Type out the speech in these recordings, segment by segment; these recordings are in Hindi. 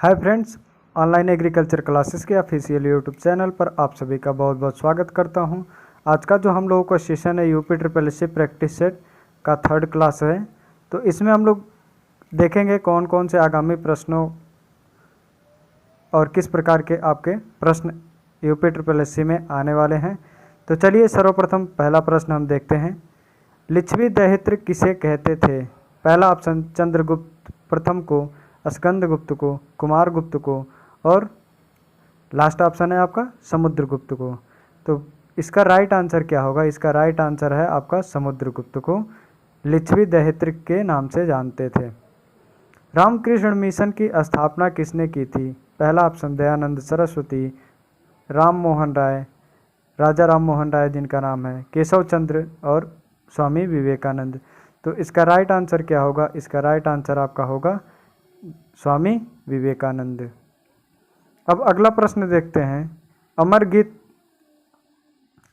Hi friends, online agriculture classes के ऑफिशियल यूट्यूब चैनल पर आप सभी का बहुत बहुत स्वागत करता हूं। आज का जो हम लोगों का सेशन है UP triple S C practice set का 3rd क्लास है। तो इसमें हम लोग देखेंगे कौन कौन से आगामी प्रश्नों और किस प्रकार के आपके प्रश्न यूपी ट्रिपल एस सी में आने वाले हैं। तो चलिए सर्वप्रथम पहला प्रश्न हम देखते हैं। लिच्छवी दहित्र किसे कहते थे? पहला ऑप्शन चंद्रगुप्त प्रथम को, स्कंदगुप्त को, कुमारगुप्त को और लास्ट ऑप्शन है आपका समुद्रगुप्त को। तो इसका राइट आंसर क्या होगा? इसका राइट आंसर है आपका समुद्रगुप्त को लिच्छवी दहित्र के नाम से जानते थे। रामकृष्ण मिशन की स्थापना किसने की थी? पहला ऑप्शन दयानंद सरस्वती, राम मोहन राय, राजा राम मोहन राय जिनका नाम है, केशव चंद्र और स्वामी विवेकानंद। तो इसका राइट आंसर क्या होगा? इसका राइट आंसर आपका होगा स्वामी विवेकानंद। अब अगला प्रश्न देखते हैं।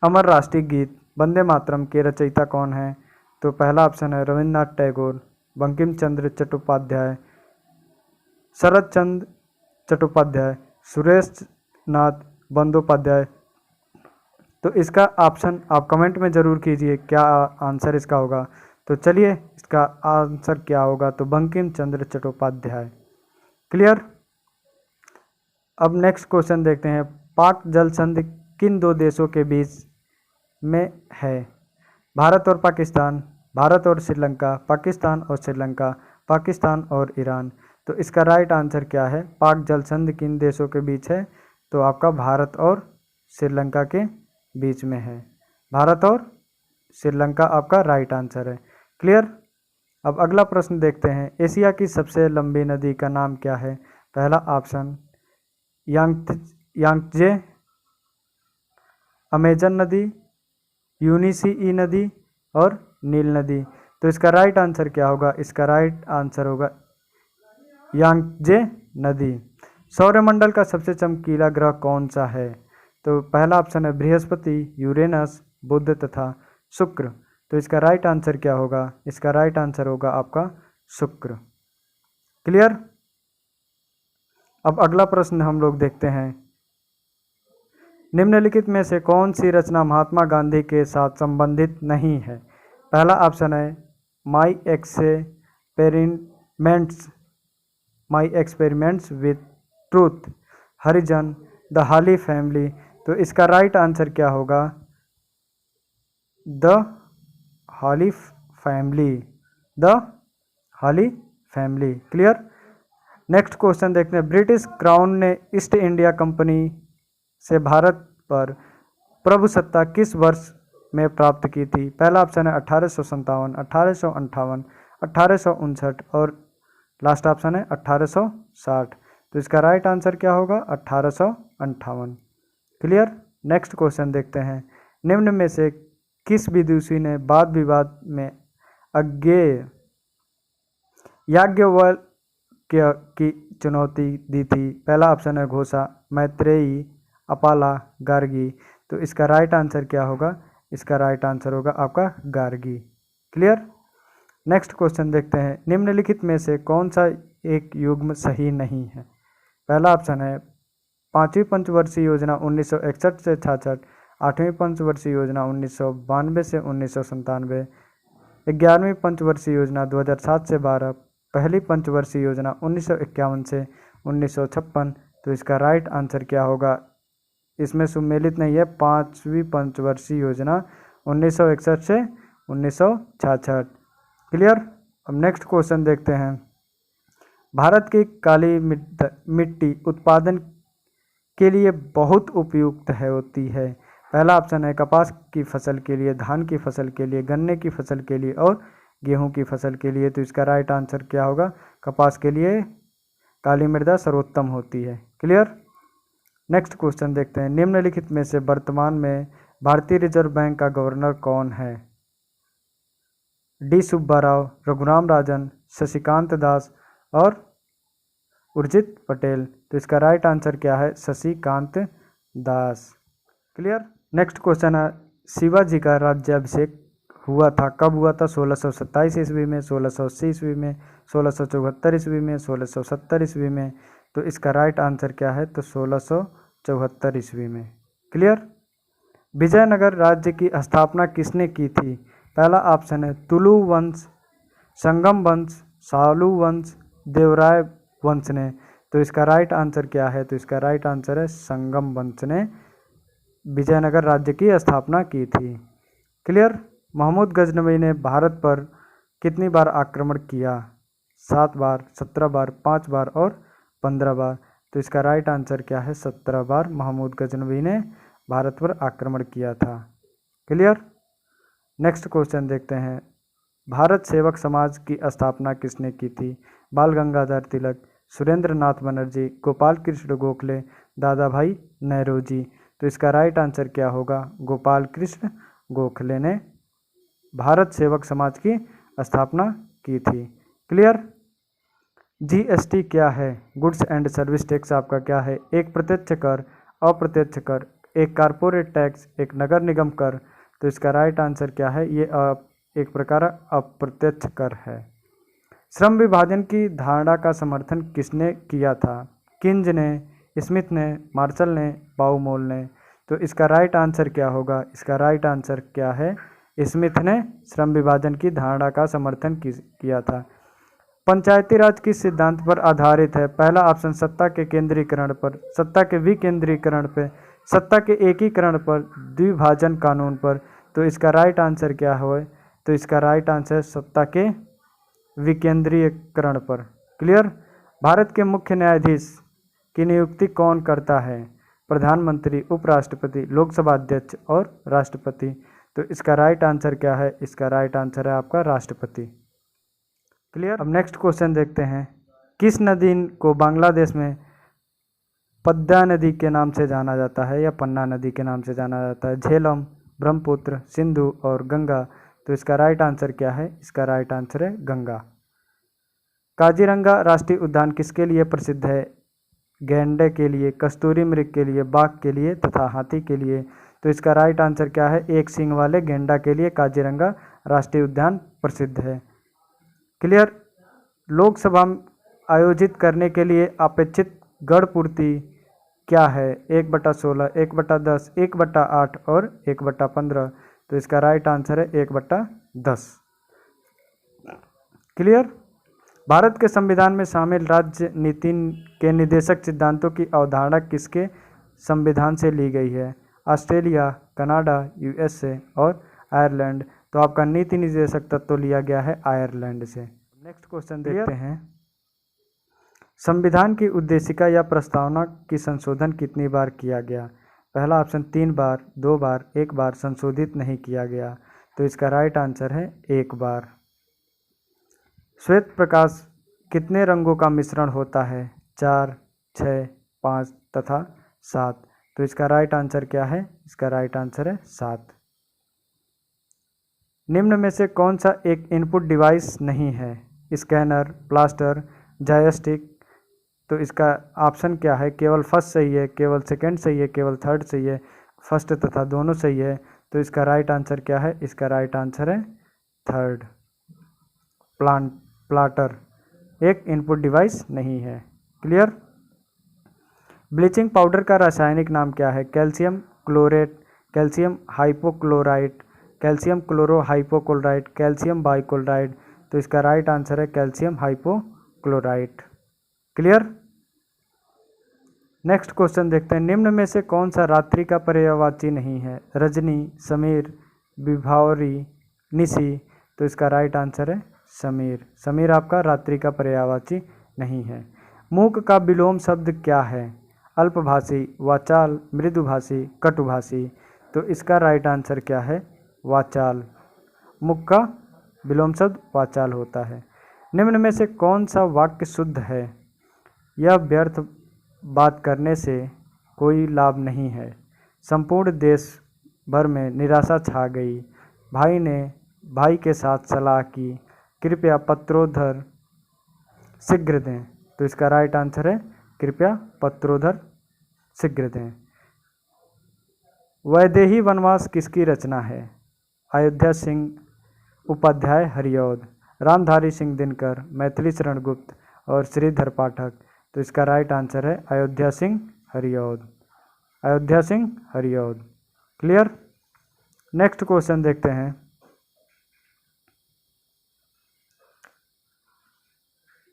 अमर राष्ट्रीय गीत वंदे मातरम के रचयिता कौन है? तो पहला ऑप्शन है रविन्द्रनाथ टैगोर, बंकिम चंद्र चट्टोपाध्याय, शरद चंद्र चट्टोपाध्याय, सुरेश नाथ बंदोपाध्याय। तो इसका ऑप्शन आप कमेंट में ज़रूर कीजिए क्या आंसर इसका होगा। तो चलिए इसका आंसर क्या होगा? तो बंकिम चंद्र चट्टोपाध्याय। क्लियर। अब नेक्स्ट क्वेश्चन देखते हैं। पाक जल संधि किन दो देशों के बीच में है? भारत और पाकिस्तान, भारत और श्रीलंका, पाकिस्तान और श्रीलंका, पाकिस्तान और ईरान। तो इसका राइट आंसर क्या है? पाक जल संधि किन देशों के बीच है? तो आपका भारत और श्रीलंका के बीच में है। भारत और श्रीलंका आपका राइट आंसर है। क्लियर। अब अगला प्रश्न देखते हैं। एशिया की सबसे लंबी नदी का नाम क्या है? पहला ऑप्शन यांगत्जे, अमेजन नदी, यूनिसी नदी और नील नदी। तो इसका राइट आंसर क्या होगा? इसका राइट आंसर होगा यांगत्जे नदी। सौरमंडल का सबसे चमकीला ग्रह कौन सा है? तो पहला ऑप्शन है बृहस्पति, यूरेनस, बुध तथा शुक्र। तो इसका राइट आंसर क्या होगा? इसका राइट आंसर होगा आपका शुक्र। क्लियर। अब अगला प्रश्न हम लोग देखते हैं। निम्नलिखित में से कौन सी रचना महात्मा गांधी के साथ संबंधित नहीं है? पहला ऑप्शन है my experiments with truth, Harijan, the हाली फैमिली। तो इसका राइट आंसर क्या होगा? द हाली फैमिली, द हाली फैमिली। क्लियर। नेक्स्ट क्वेश्चन देखते हैं। ब्रिटिश क्राउन ने ईस्ट इंडिया कंपनी से भारत पर प्रभुसत्ता किस वर्ष में प्राप्त की थी? पहला ऑप्शन है 1857, 1858, 1859 और लास्ट ऑप्शन है 1860। तो इसका राइट आंसर क्या होगा? 1858। क्लियर। नेक्स्ट क्वेश्चन देखते हैं। निम्न में से किस विदुषी ने वाद विवाद में अज्ञेय याज्ञवल्क्य की चुनौती दी थी? पहला ऑप्शन है घोषा, मैत्रेयी, अपाला, गार्गी। तो इसका राइट आंसर क्या होगा? इसका राइट आंसर होगा आपका गार्गी। क्लियर। नेक्स्ट क्वेश्चन देखते हैं। निम्नलिखित में से कौन सा एक युग्म सही नहीं है? पहला ऑप्शन है 5वीं पंचवर्षीय योजना 1961 से 66, 8वीं पंचवर्षीय योजना 1992 से 1997, 11वीं पंचवर्षीय योजना 2007 से 12, पहली पंचवर्षीय योजना 1951 से 1956। तो इसका राइट आंसर क्या होगा? इसमें सुमेलित नहीं है। 5वीं पंचवर्षीय योजना 1961 से 1966। क्लियर। अब नेक्स्ट क्वेश्चन देखते हैं। भारत की काली मिट्टी उत्पादन के लिए बहुत उपयुक्त होती है। पहला ऑप्शन है कपास की फसल के लिए, धान की फसल के लिए, गन्ने की फसल के लिए और गेहूं की फसल के लिए। तो इसका राइट आंसर क्या होगा? कपास के लिए काली मृदा सर्वोत्तम होती है। क्लियर। नेक्स्ट क्वेश्चन देखते हैं। निम्नलिखित में से वर्तमान में भारतीय रिजर्व बैंक का गवर्नर कौन है? डी सुब्बा राव, रघुराम राजन, शशिकांत दास और उर्जित पटेल। तो इसका राइट आंसर क्या है? Shashikant Das. Clear. Next question है। शिवाजी का राज्याभिषेक हुआ था कब हुआ था? 1627 ईस्वी में, 1680 ईस्वी में, 1674 ईस्वी में, 1670 ईस्वी में, तो इसका राइट आंसर क्या है, तो 1674 ईस्वी में। क्लियर। विजयनगर राज्य की स्थापना किसने की थी? पहला ऑप्शन है तुलु वंश, संगम वंश, सालू वंश, देवराय वंश ने। तो इसका राइट आंसर क्या है, तो इसका राइट आंसर है संगम वंश ने विजयनगर राज्य की स्थापना की थी। क्लियर। महमूद गजनवी ने भारत पर कितनी बार आक्रमण किया? 7 बार, 17 बार, 5 बार और 15 बार। तो इसका राइट आंसर क्या है, 17 बार महमूद गजनवी ने भारत पर आक्रमण किया था। क्लियर। नेक्स्ट क्वेश्चन देखते हैं। भारत सेवक समाज की स्थापना किसने की थी? बाल गंगाधर तिलक, सुरेंद्र नाथ बनर्जी, गोपाल कृष्ण गोखले, दादा भाई नेहरूजी। तो इसका राइट आंसर क्या होगा, गोपाल कृष्ण गोखले ने भारत सेवक समाज की स्थापना की थी। क्लियर। जीएसटी क्या है? गुड्स एंड सर्विस टैक्स आपका क्या है? एक प्रत्यक्ष कर, अप्रत्यक्ष कर, एक कारपोरेट टैक्स, एक नगर निगम कर। तो इसका राइट आंसर क्या है, ये एक प्रकार अप्रत्यक्ष कर है। श्रम विभाजन की धारणा का समर्थन किसने किया था? किंज ने, स्मिथ ने, मार्शल ने, बाउमोल ने। तो इसका राइट आंसर क्या होगा, इसका राइट आंसर क्या है, स्मिथ ने श्रम विभाजन की धारणा का समर्थन किया था। पंचायती राज किस सिद्धांत पर आधारित है? पहला ऑप्शन सत्ता के केंद्रीकरण पर, सत्ता के विकेंद्रीकरण पर, सत्ता के एकीकरण पर, द्विभाजन कानून पर। तो इसका राइट आंसर क्या है, तो इसका राइट आंसर सत्ता के विकेंद्रीकरण पर। क्लियर। भारत के मुख्य न्यायाधीश की नियुक्ति कौन करता है? प्रधानमंत्री, उपराष्ट्रपति, लोकसभा अध्यक्ष और राष्ट्रपति। तो इसका राइट आंसर क्या है, इसका राइट आंसर है आपका राष्ट्रपति। क्लियर। अब नेक्स्ट क्वेश्चन देखते हैं। किस नदी को बांग्लादेश में पद्मा नदी के नाम से जाना जाता है या पन्ना नदी के नाम से जाना जाता है? झेलम, ब्रह्मपुत्र, सिंधु और गंगा। तो इसका राइट आंसर क्या है, इसका राइट आंसर है गंगा। काजीरंगा राष्ट्रीय उद्यान किसके लिए प्रसिद्ध है? गैंडे के लिए, कस्तूरी मृग के लिए, बाघ के लिए तथा हाथी के लिए। तो इसका राइट आंसर क्या है, एक सींग वाले गैंडा के लिए काजीरंगा राष्ट्रीय उद्यान प्रसिद्ध है। क्लियर। लोकसभा आयोजित करने के लिए अपेक्षित गण पूर्ति क्या है? 1/16, 1/10, 1/8 और 1/15। तो इसका राइट आंसर है 1/10। क्लियर। भारत के संविधान में शामिल राज्य नीति के निदेशक सिद्धांतों की अवधारणा किसके संविधान से ली गई है? ऑस्ट्रेलिया, कनाडा, यूएसए और आयरलैंड। तो आपका नीति निर्देशक तत्व लिया गया है आयरलैंड से। नेक्स्ट क्वेश्चन देखते हैं। संविधान की उद्देशिका या प्रस्तावना की संशोधन कितनी बार किया गया? पहला ऑप्शन 3 बार, 2 बार, 1 बार संशोधित नहीं किया गया। तो इसका राइट आंसर है 1 बार। श्वेत प्रकाश कितने रंगों का मिश्रण होता है? 4, 6, 5 तथा 7। तो इसका राइट आंसर क्या है, इसका राइट आंसर है 7। निम्न में से कौन सा एक इनपुट डिवाइस नहीं है? Scanner, plaster, joystick. तो इसका ऑप्शन क्या है? केवल फर्स्ट सही है, केवल सेकंड सही है, केवल थर्ड सही है, फर्स्ट तथा दोनों सही है। तो इसका राइट आंसर क्या है, इसका राइट आंसर है थर्ड। प्लाटर एक इनपुट डिवाइस नहीं है। क्लियर। ब्लीचिंग पाउडर का रासायनिक नाम क्या है? Calcium chlorate, calcium hypochlorite, calcium chlorohypochlorite, calcium bichlorite. तो इसका राइट आंसर है calcium hypochlorite. Clear. Next question देखते हैं। निम्न में से कौन सा रात्रि का पर्यायवाची नहीं है? रजनी, समीर, विभावरी, निशी। तो इसका राइट आंसर है समीर। समीर आपका रात्रि का पर्यायवाची नहीं है। मूक का विलोम शब्द क्या है? अल्पभाषी, वाचाल, मृदुभाषी, कटुभाषी। तो इसका राइट आंसर क्या है? वाचाल। मूक का विलोम शब्द वाचाल होता है। निम्न में से कौन सा वाक्य शुद्ध है? यह व्यर्थ बात करने से कोई लाभ नहीं है। संपूर्ण देश भर में निराशा छा गई। भाई ने भाई के साथ सलाह की। कृपया पत्रोधर शीघ्र दें। तो इसका राइट आंसर है कृपया पत्रोधर शीघ्र दें। वैदेही वनवास किसकी रचना है? अयोध्या सिंह उपाध्याय हरिऔध, रामधारी सिंह दिनकर, मैथिली शरण गुप्त और श्रीधर पाठक। तो इसका राइट आंसर है Ayodhya Singh Hariaudh. Ayodhya Singh Hariaudh. Clear. Next question देखते हैं।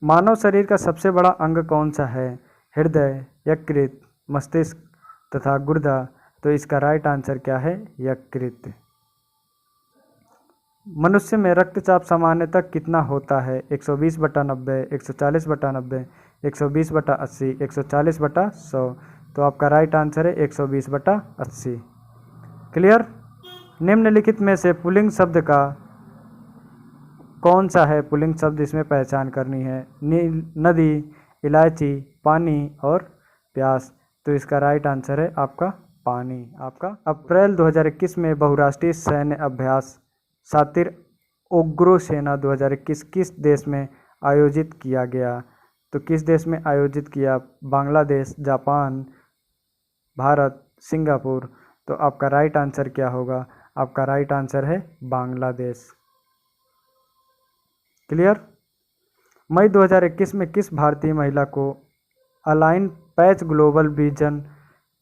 मानव शरीर का सबसे बड़ा अंग कौन सा है? हृदय, यकृत, मस्तिष्क तथा गुर्दा। तो इसका राइट आंसर क्या है? यकृत। मनुष्य में रक्तचाप सामान्यतः कितना होता है? 120/90, 140/90, 120/80, 140/100। तो आपका राइट आंसर है 120/80। क्लियर। निम्नलिखित में से पुल्लिंग शब्द का कौन सा है? पुल्लिंग शब्द इसमें पहचान करनी है। नदी, इलायची, पानी और प्यास। तो इसका राइट आंसर है आपका पानी। आपका अप्रैल 2021 में बहुराष्ट्रीय सैन्य अभ्यास शातिर उग्रो सेना 2021 किस देश में आयोजित किया गया? तो किस देश में आयोजित किया? Bangladesh, Japan, Bharat, Singapore. तो आपका राइट आंसर क्या होगा? आपका राइट आंसर है बांग्लादेश। क्लियर। मई 2021 में किस भारतीय महिला को अलाइन पैच ग्लोबल विजन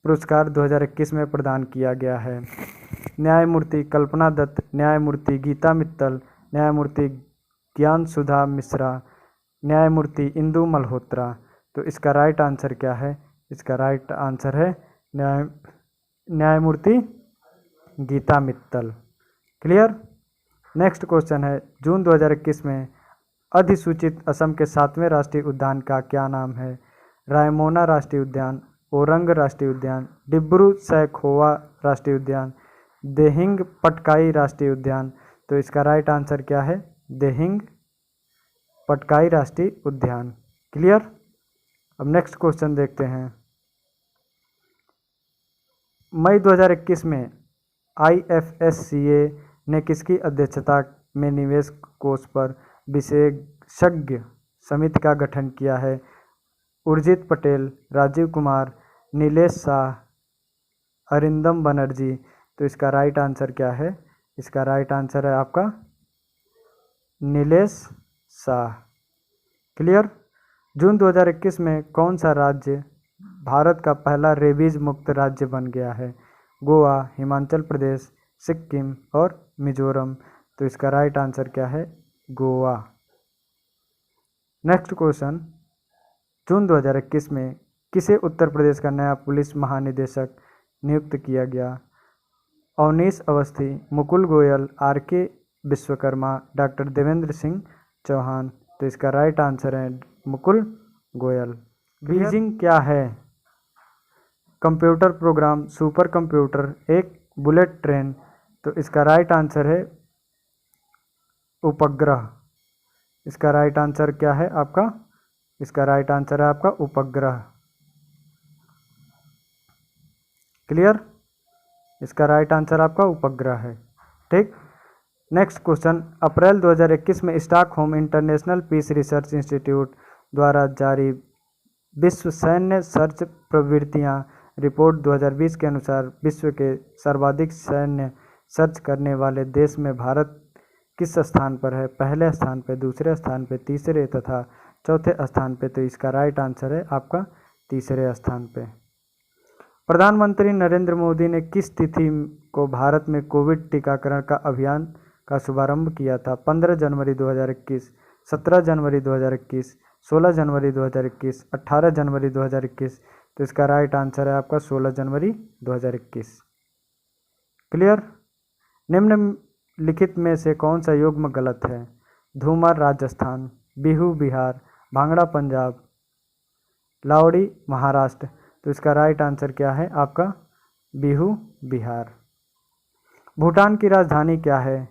पुरस्कार 2021 में प्रदान किया गया है? न्यायमूर्ति कल्पना दत्त, न्यायमूर्ति गीता मित्तल, न्यायमूर्ति ज्ञान सुधा मिश्रा, न्यायमूर्ति इंदु मल्होत्रा। तो इसका राइट आंसर क्या है? इसका राइट आंसर है न्यायमूर्ति Geeta Mittal. Clear. Next question है, जून 2021 में अधिसूचित असम के 7वें राष्ट्रीय उद्यान का क्या नाम है? रायमोना राष्ट्रीय उद्यान, ओरंग राष्ट्रीय उद्यान, डिब्रू सैखोवा राष्ट्रीय उद्यान, देहिंग पटकाई राष्ट्रीय उद्यान। तो इसका राइट आंसर क्या है? देहिंग पटकाई राष्ट्रीय उद्यान। क्लियर। अब नेक्स्ट क्वेश्चन देखते हैं। मई 2021 में IFSCA ने किसकी अध्यक्षता में निवेश कोष पर विशेषज्ञ समिति का गठन किया है? उर्जित पटेल, राजीव कुमार, नीलेश शाह, अरिंदम बनर्जी। तो इसका राइट आंसर क्या है? इसका राइट आंसर है आपका नीलेश शाह। क्लियर। जून 2021 में कौन सा राज्य भारत का पहला रेबीज मुक्त राज्य बन गया है? गोवा, हिमाचल प्रदेश, सिक्किम और मिजोरम। तो इसका राइट आंसर क्या है? गोवा। नेक्स्ट क्वेश्चन, जून 2021 में किसे उत्तर प्रदेश का नया पुलिस महानिदेशक नियुक्त किया गया? Awanish Awasthi, Mukul Goyal, RK Vishwakarma, doctor Devendra Singh Chauhan. तो इसका राइट आंसर है मुकुल गोयल। बीजिंग क्या है? कंप्यूटर प्रोग्राम, सुपर कंप्यूटर, एक बुलेट ट्रेन। तो इसका राइट आंसर है उपग्रह। इसका राइट आंसर क्या है आपका? इसका राइट आंसर है आपका उपग्रह। क्लियर। इसका राइट आंसर आपका उपग्रह है। ठीक। नेक्स्ट क्वेश्चन, अप्रैल 2021 में Stockholm International Peace Research Institute द्वारा जारी विश्व सैन्य सर्च प्रवृत्तियां रिपोर्ट 2020 के अनुसार विश्व के सर्वाधिक सैन्य सर्च करने वाले देश में भारत किस स्थान पर है? पहले स्थान पे, दूसरे स्थान पे, तीसरे तथा चौथे स्थान पे। तो इसका राइट आंसर है आपका तीसरे स्थान पे। प्रधानमंत्री नरेंद्र मोदी ने किस तिथि को भारत में कोविड टीकाकरण का अभियान का शुभारंभ किया था? 15 जनवरी 2021, 17 जनवरी 2021, 16 जनवरी 2021, 18 जनवरी 2021। तो इसका राइट आंसर है आपका 16 जनवरी 2021। क्लियर। निम्नलिखित में से कौन सा युग्म गलत है? धूमर राजस्थान, बिहू बिहार, भांगड़ा पंजाब, लावड़ी महाराष्ट्र। तो इसका राइट आंसर क्या है आपका? बिहू बिहार। भूटान की राजधानी क्या है?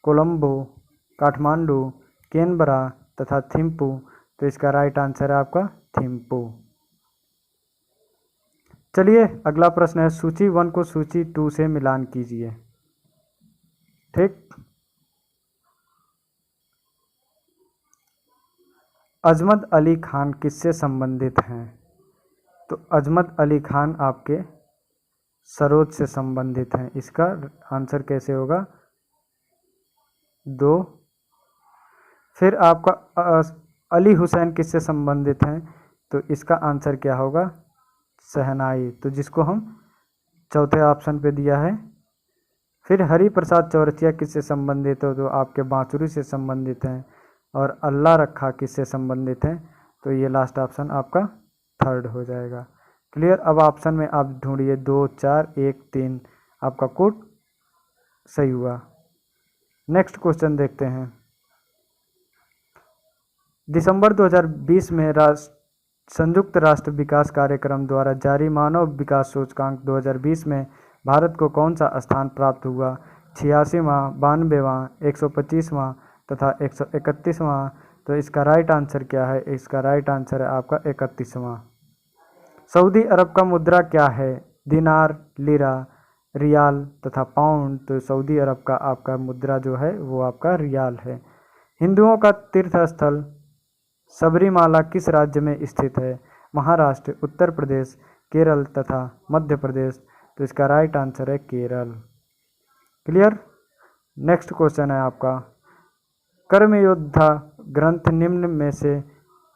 कोलंबो, काठमांडू, कैनबरा तथा थिम्पू। तो इसका राइट आंसर है आपका थिम्पू। चलिए अगला प्रश्न है, सूची 1 को सूची 2 से मिलान कीजिए। ठीक। अजमत अली खान किससे संबंधित हैं? तो अजमत अली खान आपके सरोज से संबंधित हैं। इसका आंसर कैसे होगा? 2। फिर आपका अली हुसैन किससे संबंधित हैं? तो इसका आंसर क्या होगा? शहनाई, तो जिसको हम चौथे ऑप्शन पे दिया है। फिर हरिप्रसाद चौरसिया किससे संबंधित हो? तो आपके बांसुरी से संबंधित हैं। और अल्लाह रखा किससे संबंधित हैं? तो ये लास्ट ऑप्शन आपका थर्ड हो जाएगा। क्लियर। अब ऑप्शन में आप ढूंढिए 2, 4, 1, 3। आपका कोड सही हुआ। नेक्स्ट क्वेश्चन देखते हैं। दिसंबर 2020 में संयुक्त राष्ट्र विकास कार्यक्रम द्वारा जारी मानव विकास सूचकांक 2020 में भारत को कौन सा स्थान प्राप्त हुआ? 86वां, 92वां, 125वां तथा 131वां। तो इसका राइट आंसर क्या है? इसका राइट आंसर है आपका 31वां। सऊदी अरब का मुद्रा क्या है? दिनार, लिरा, रियाल तथा पाउंड। तो सऊदी अरब का आपका मुद्रा जो है वो आपका रियाल है। हिंदुओं का तीर्थ स्थल सबरीमाला किस राज्य में स्थित है? महाराष्ट्र, उत्तर प्रदेश, केरल तथा मध्य प्रदेश। तो इसका राइट आंसर है केरल। क्लियर। नेक्स्ट क्वेश्चन है आपका, कर्मयोद्धा ग्रंथ निम्न में से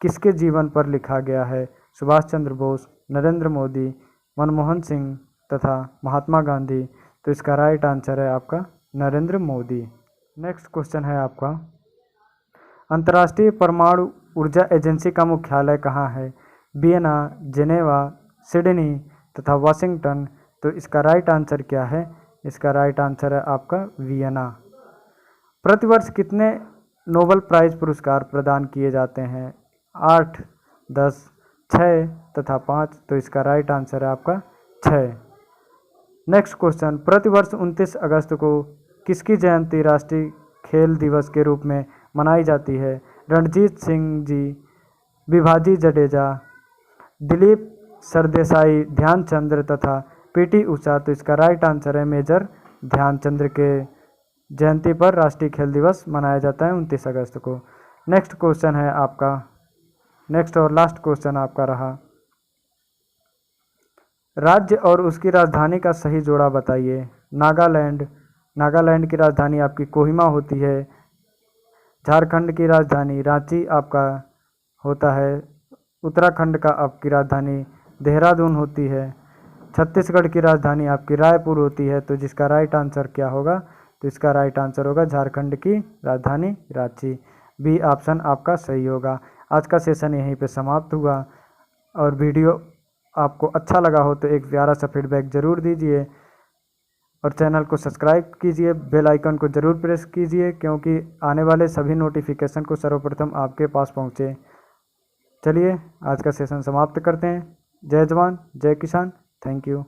किसके जीवन पर लिखा गया है? सुभाष चंद्र बोस, नरेंद्र मोदी, मनमोहन सिंह तथा महात्मा गांधी। तो इसका राइट आंसर है आपका नरेंद्र मोदी। नेक्स्ट क्वेश्चन है आपका, अंतर्राष्ट्रीय परमाणु ऊर्जा एजेंसी का मुख्यालय कहाँ है? वियना, जेनेवा, सिडनी तथा वाशिंगटन। तो इसका राइट आंसर क्या है? इसका राइट आंसर है आपका वियना। प्रतिवर्ष कितने नोबेल प्राइज पुरस्कार प्रदान किए जाते हैं? 8, 10, 6 तथा 5। तो इसका राइट आंसर है आपका 6। नेक्स्ट क्वेश्चन, प्रतिवर्ष 29 अगस्त को किसकी जयंती राष्ट्रीय खेल दिवस के रूप में मनाई जाती है? रणजीत सिंह जी, विभाजी जडेजा, दिलीप सरदेसाई, ध्यानचंद्र तथा पीटी उषा। तो इसका राइट आंसर है मेजर ध्यानचंद्र के जयंती पर राष्ट्रीय खेल दिवस मनाया जाता है 29 अगस्त को। नेक्स्ट क्वेश्चन है आपका, नेक्स्ट और लास्ट क्वेश्चन आपका रहा, राज्य और उसकी राजधानी का सही जोड़ा बताइए। नागालैंड, नागालैंड की राजधानी आपकी कोहिमा होती है। झारखंड की राजधानी रांची आपका होता है। उत्तराखंड का आपकी राजधानी देहरादून होती है। छत्तीसगढ़ की राजधानी आपकी रायपुर होती है। तो जिसका राइट आंसर क्या होगा? तो इसका राइट आंसर होगा झारखंड की राजधानी रांची। बी ऑप्शन आपका सही होगा। आज का सेशन यहीं पे समाप्त हुआ, और वीडियो आपको अच्छा लगा हो तो एक प्यारा सा फीडबैक ज़रूर दीजिए, और चैनल को सब्सक्राइब कीजिए, बेल आइकन को ज़रूर प्रेस कीजिए, क्योंकि आने वाले सभी नोटिफिकेशन को सर्वप्रथम आपके पास पहुँचे। चलिए आज का सेशन समाप्त करते हैं। जय जवान, जय किसान। Thank you.